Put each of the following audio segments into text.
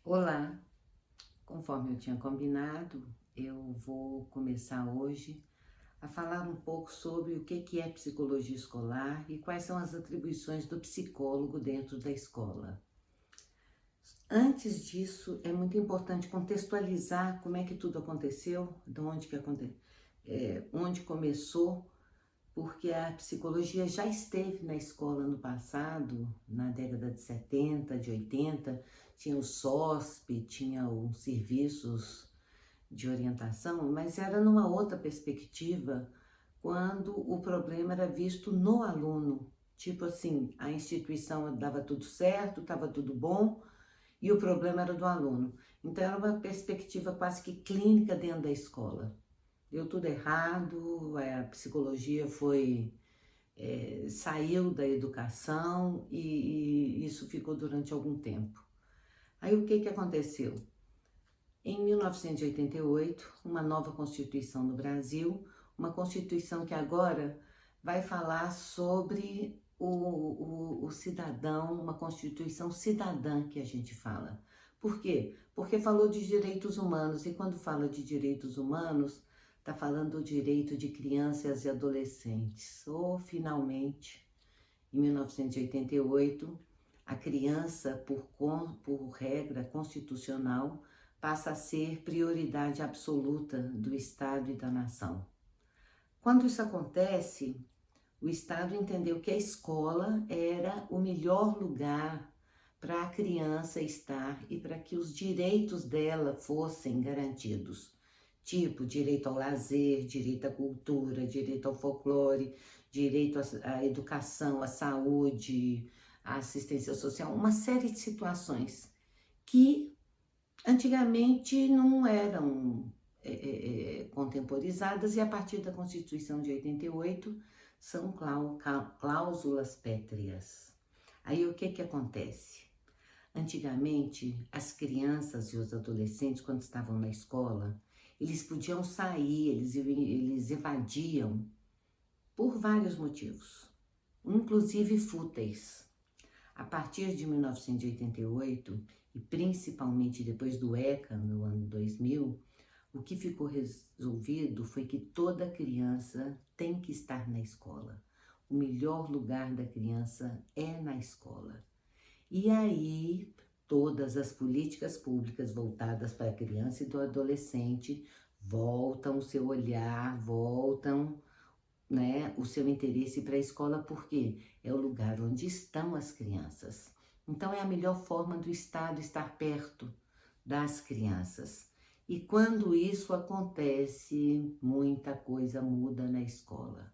Olá, conforme eu tinha combinado, eu vou começar hoje a falar um pouco sobre o que é psicologia escolar e quais são as atribuições do psicólogo dentro da escola. Antes disso, é muito importante contextualizar como é que tudo aconteceu, de onde onde começou, porque a psicologia já esteve na escola no passado, na década de 70, de 80, tinha o SOSP, tinha os serviços de orientação, mas era numa outra perspectiva, quando o problema era visto no aluno. Tipo assim, a instituição dava tudo certo, estava tudo bom, e o problema era do aluno. Então era uma perspectiva quase que clínica dentro da escola. Deu tudo errado, a psicologia saiu da educação e isso ficou durante algum tempo. Aí o que aconteceu? Em 1988, uma nova Constituição no Brasil, uma Constituição que agora vai falar sobre o cidadão, uma Constituição cidadã que a gente fala. Por quê? Porque falou de direitos humanos, e quando fala de direitos humanos, está falando do direito de crianças e adolescentes. Ou, finalmente, em 1988, a criança, por regra constitucional, passa a ser prioridade absoluta do Estado e da nação. Quando isso acontece, o Estado entendeu que a escola era o melhor lugar para a criança estar e para que os direitos dela fossem garantidos. Tipo, direito ao lazer, direito à cultura, direito ao folclore, direito à educação, à saúde, à assistência social, uma série de situações que antigamente não eram contemporizadas, e a partir da Constituição de 88 são cláusulas pétreas. Aí o que acontece? Antigamente, as crianças e os adolescentes, quando estavam na escola, eles podiam sair, eles evadiam por vários motivos, inclusive fúteis. A partir de 1988, e principalmente depois do ECA, no ano 2000, o que ficou resolvido foi que toda criança tem que estar na escola. O melhor lugar da criança é na escola. E aí, todas as políticas públicas voltadas para a criança e do adolescente voltam o seu olhar, voltam, né, o seu interesse para a escola, porque é o lugar onde estão as crianças. Então é a melhor forma do Estado estar perto das crianças. E quando isso acontece, muita coisa muda na escola.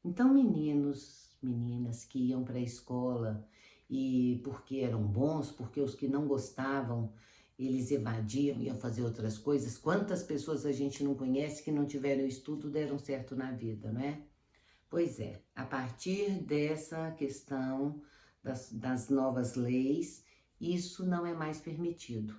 Então meninos, meninas que iam para a escola e porque eram bons, porque os que não gostavam, eles evadiam, iam fazer outras coisas. Quantas pessoas a gente não conhece que não tiveram estudo, deram certo na vida, não é? Pois é, a partir dessa questão das novas leis, isso não é mais permitido.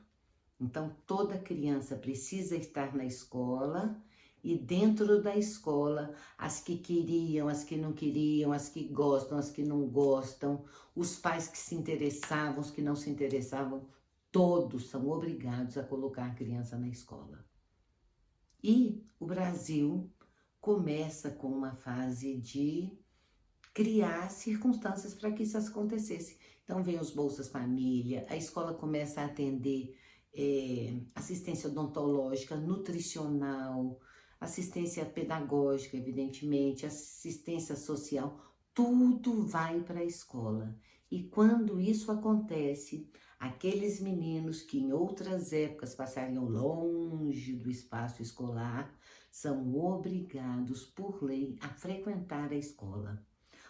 Então, toda criança precisa estar na escola, e dentro da escola, as que queriam, as que não queriam, as que gostam, as que não gostam, os pais que se interessavam, os que não se interessavam, todos são obrigados a colocar a criança na escola. E o Brasil começa com uma fase de criar circunstâncias para que isso acontecesse. Então vem os Bolsas Família, a escola começa a atender assistência odontológica, nutricional, assistência pedagógica, evidentemente, assistência social, tudo vai para a escola. E quando isso acontece, aqueles meninos que em outras épocas passariam longe do espaço escolar, são obrigados por lei a frequentar a escola.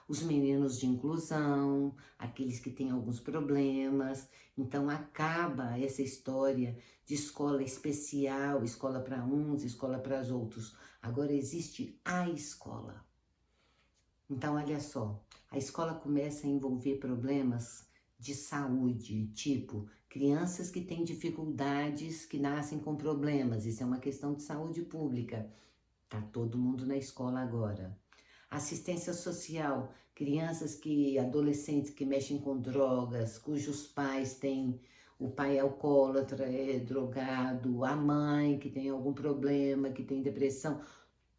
Os meninos de inclusão, aqueles que têm alguns problemas. Então acaba essa história de escola especial, escola para uns, escola para os outros. Agora existe a escola. Então olha só, a escola começa a envolver problemas de saúde, tipo crianças que têm dificuldades, que nascem com problemas, isso é uma questão de saúde pública. Tá todo mundo na escola agora. Assistência social, crianças adolescentes que mexem com drogas, cujos pais têm o pai é alcoólatra, é drogado, a mãe que tem algum problema, que tem depressão.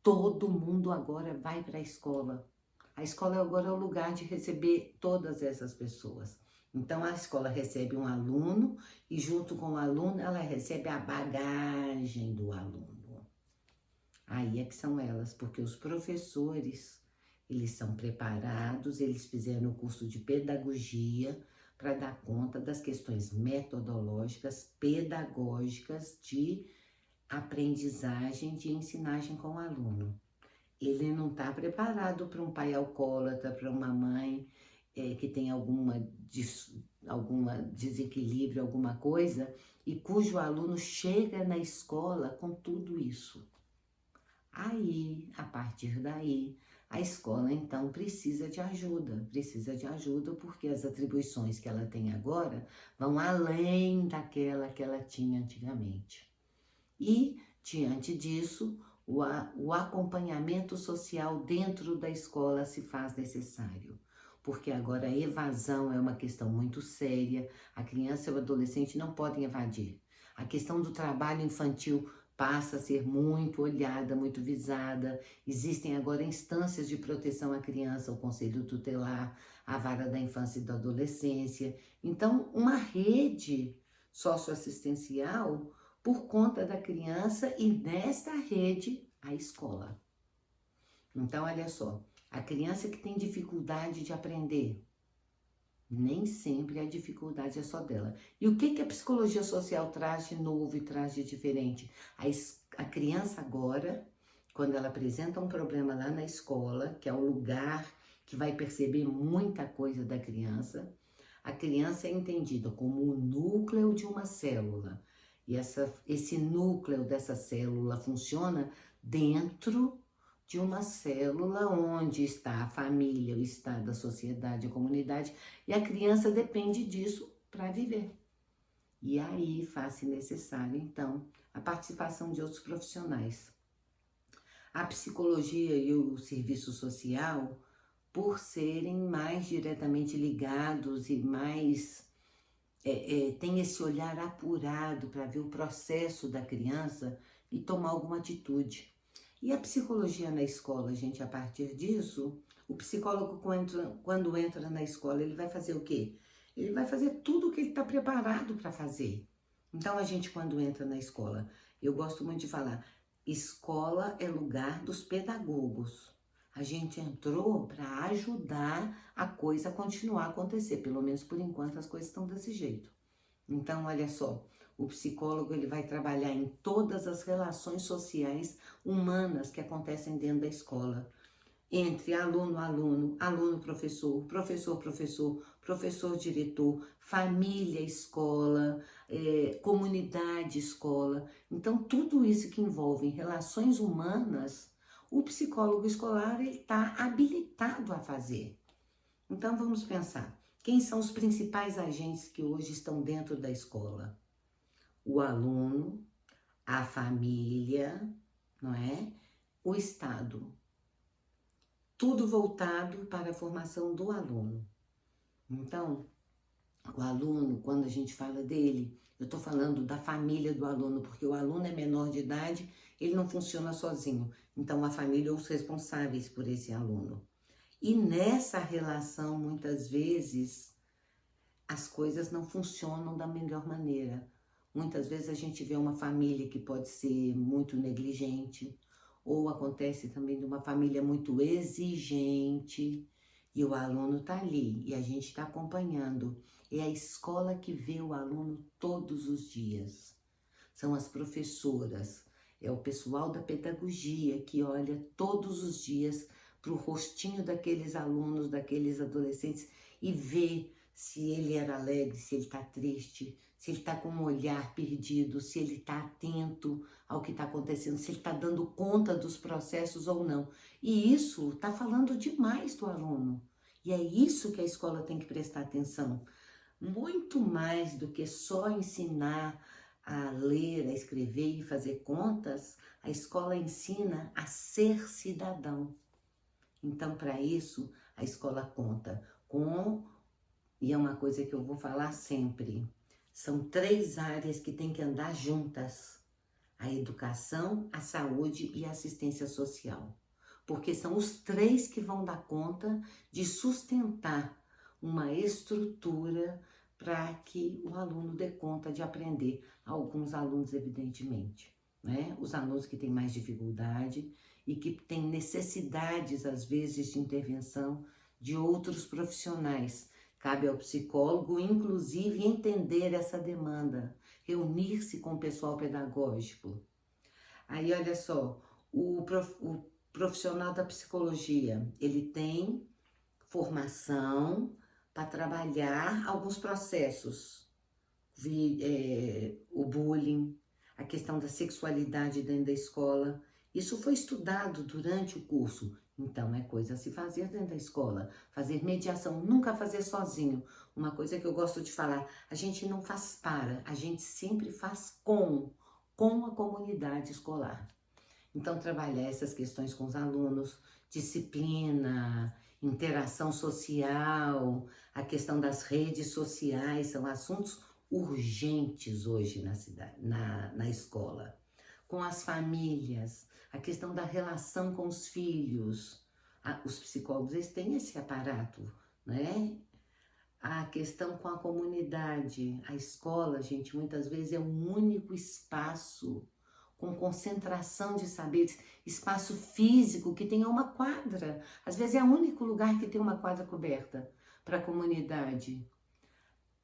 Todo mundo agora vai para a escola. A escola agora é o lugar de receber todas essas pessoas. Então a escola recebe um aluno e junto com o aluno ela recebe a bagagem do aluno. Aí é que são elas, porque os professores, eles são preparados, eles fizeram o curso de pedagogia para dar conta das questões metodológicas, pedagógicas de aprendizagem, de ensinagem com o aluno. Ele não está preparado para um pai alcoólatra, para uma mãe que tem alguma desequilíbrio, alguma coisa, e cujo aluno chega na escola com tudo isso. Aí, a partir daí, a escola então precisa de ajuda porque as atribuições que ela tem agora vão além daquela que ela tinha antigamente. E, diante disso, o acompanhamento social dentro da escola se faz necessário, porque agora a evasão é uma questão muito séria, a criança e o adolescente não podem evadir. A questão do trabalho infantil passa a ser muito olhada, muito visada. Existem agora instâncias de proteção à criança, o Conselho Tutelar, a Vara da Infância e da Adolescência. Então, uma rede socioassistencial por conta da criança e nesta rede, a escola. Então, olha só, a criança que tem dificuldade de aprender, nem sempre a dificuldade é só dela. E o que a psicologia social traz de novo e traz de diferente? A criança agora, quando ela apresenta um problema lá na escola, que é o lugar que vai perceber muita coisa da criança, a criança é entendida como o núcleo de uma célula. E esse núcleo dessa célula funciona dentro de uma célula onde está a família, o estado, a sociedade, a comunidade, e a criança depende disso para viver. E aí faz-se necessário, então, a participação de outros profissionais. A psicologia e o serviço social, por serem mais diretamente ligados e mais tem esse olhar apurado para ver o processo da criança e tomar alguma atitude. E a psicologia na escola, gente, a partir disso, o psicólogo quando entra na escola, ele vai fazer o quê? Ele vai fazer tudo o que ele está preparado para fazer. Então, a gente quando entra na escola, eu gosto muito de falar, escola é lugar dos pedagogos. A gente entrou para ajudar a coisa a continuar a acontecer, pelo menos por enquanto as coisas estão desse jeito. Então, olha só, o psicólogo ele vai trabalhar em todas as relações sociais humanas que acontecem dentro da escola. Entre aluno, professor, professor, diretor, família, escola, comunidade, escola. Então, tudo isso que envolve relações humanas, o psicólogo escolar está habilitado a fazer. Então, vamos pensar. Quem são os principais agentes que hoje estão dentro da escola? O aluno, a família, não é? O Estado. Tudo voltado para a formação do aluno. Então, o aluno, quando a gente fala dele, eu estou falando da família do aluno, porque o aluno é menor de idade, ele não funciona sozinho. Então, a família é os responsáveis por esse aluno. E nessa relação, muitas vezes, as coisas não funcionam da melhor maneira. Muitas vezes a gente vê uma família que pode ser muito negligente, ou acontece também de uma família muito exigente, e o aluno está ali, e a gente está acompanhando. É a escola que vê o aluno todos os dias. São as professoras, é o pessoal da pedagogia que olha todos os dias para o rostinho daqueles alunos, daqueles adolescentes e vê se ele era alegre, se ele está triste, se ele está com um olhar perdido, se ele está atento ao que está acontecendo, se ele está dando conta dos processos ou não. E isso está falando demais do aluno. E é isso que a escola tem que prestar atenção. Muito mais do que só ensinar a ler, a escrever e fazer contas, a escola ensina a ser cidadão. Então, para isso, a escola conta com, e é uma coisa que eu vou falar sempre, São 3 áreas que têm que andar juntas: a educação, a saúde e a assistência social. Porque são os 3 que vão dar conta de sustentar uma estrutura para que o aluno dê conta de aprender. Alguns alunos, evidentemente, né? Os alunos que têm mais dificuldade e que têm necessidades, às vezes, de intervenção de outros profissionais. Cabe ao psicólogo, inclusive, entender essa demanda, reunir-se com o pessoal pedagógico. Aí, olha só, o profissional da psicologia, ele tem formação para trabalhar alguns processos, o bullying, a questão da sexualidade dentro da escola. Isso foi estudado durante o curso, então é coisa a se fazer dentro da escola. Fazer mediação, nunca fazer sozinho. Uma coisa que eu gosto de falar, a gente não faz para, a gente sempre faz com a comunidade escolar. Então, trabalhar essas questões com os alunos, disciplina, interação social, a questão das redes sociais, são assuntos urgentes hoje na escola. Com as famílias, a questão da relação com os filhos. Os psicólogos, eles têm esse aparato, né? A questão com a comunidade. A escola, gente, muitas vezes é um único espaço com concentração de saberes, espaço físico que tenha uma quadra. Às vezes é o único lugar que tem uma quadra coberta para a comunidade.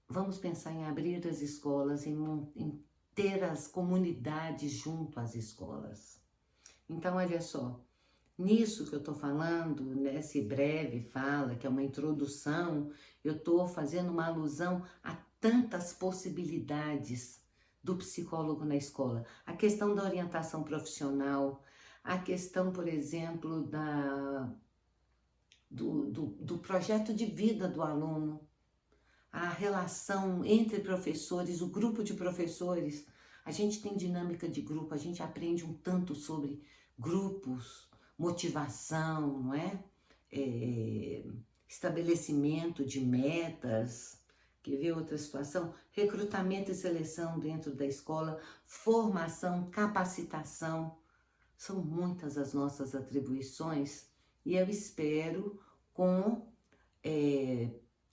Vamos pensar em abrir as escolas, em ter as comunidades junto às escolas. Então, olha só, nisso que eu estou falando, nessa breve fala, que é uma introdução, eu estou fazendo uma alusão a tantas possibilidades do psicólogo na escola. A questão da orientação profissional, a questão, por exemplo, do projeto de vida do aluno, a relação entre professores, o grupo de professores. A gente tem dinâmica de grupo, a gente aprende um tanto sobre grupos, motivação, não é? Estabelecimento de metas. Quer ver outra situação? Recrutamento e seleção dentro da escola, formação, capacitação. São muitas as nossas atribuições e eu espero, com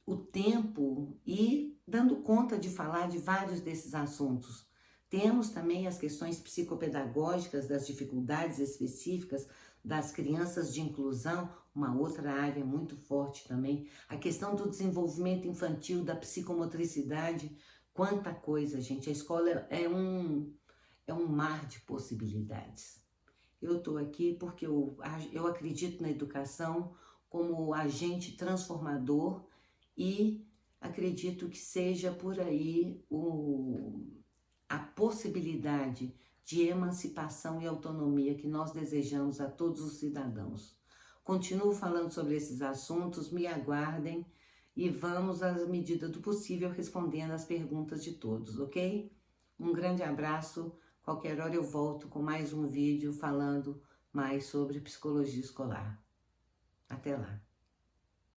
o tempo e dando conta de falar de vários desses assuntos. Temos também as questões psicopedagógicas, das dificuldades específicas das crianças de inclusão, uma outra área muito forte também. A questão do desenvolvimento infantil, da psicomotricidade, quanta coisa, gente. A escola é um mar de possibilidades. Eu estou aqui porque eu acredito na educação como agente transformador e acredito que seja por aí a possibilidade de emancipação e autonomia que nós desejamos a todos os cidadãos. Continuo falando sobre esses assuntos, me aguardem e vamos, à medida do possível, respondendo as perguntas de todos, ok? Um grande abraço, qualquer hora eu volto com mais um vídeo falando mais sobre psicologia escolar. Até lá!